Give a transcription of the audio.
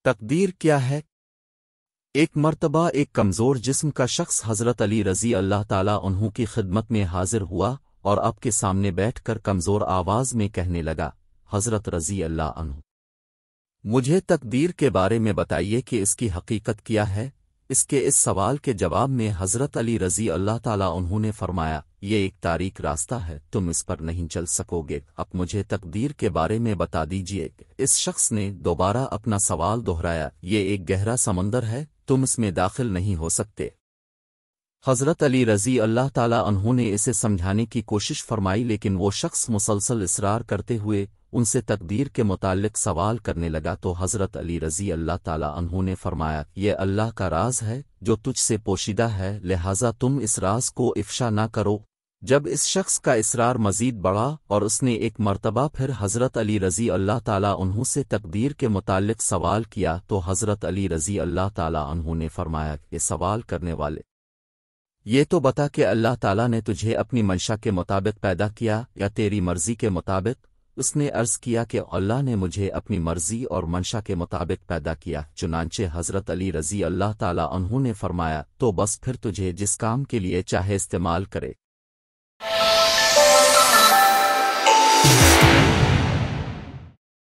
تقدیر کیا ہے؟ ایک مرتبہ ایک کمزور جسم کا شخص حضرت علی رضی اللہ تعالیٰ عنہ کی خدمت میں حاضر ہوا اور آپ کے سامنے بیٹھ کر کمزور آواز میں کہنے لگا، حضرت رضی اللہ عنہ، مجھے تقدیر کے بارے میں بتائیے کہ اس کی حقیقت کیا ہے؟ اس سوال کے جواب میں حضرت علی رضی اللہ تعالیٰ عنہ نے فرمایا، یہ ایک تاریک راستہ ہے، تم اس پر نہیں چل سکو گے، اب مجھے تقدیر کے بارے میں بتا دیجیے۔ اس شخص نے دوبارہ اپنا سوال دہرایا، یہ ایک گہرا سمندر ہے، تم اس میں داخل نہیں ہو سکتے۔ حضرت علی رضی اللہ تعالیٰ عنہ نے اسے سمجھانے کی کوشش فرمائی، لیکن وہ شخص مسلسل اصرار کرتے ہوئے ان سے تقدیر کے متعلق سوال کرنے لگا، تو حضرت علی رضی اللہ تعالیٰ عنہ نے فرمایا، یہ اللہ کا راز ہے جو تجھ سے پوشیدہ ہے، لہٰذا تم اس راز کو افشا نہ کرو۔ جب اس شخص کا اصرار مزید بڑھا اور اس نے ایک مرتبہ پھر حضرت علی رضی اللہ تعالیٰ عنہ سے تقدیر کے متعلق سوال کیا تو حضرت علی رضی اللہ تعالیٰ عنہ نے فرمایا، یہ سوال کرنے والے، یہ تو بتا کہ اللہ تعالیٰ نے تجھے اپنی منشا کے مطابق پیدا کیا یا تیری مرضی کے مطابق؟ اس نے عرض کیا کہ اللہ نے مجھے اپنی مرضی اور منشا کے مطابق پیدا کیا۔ چنانچہ حضرت علی رضی اللہ تعالیٰ عنہ نے فرمایا، تو بس پھر تجھے جس کام کے لیے چاہے استعمال کرے۔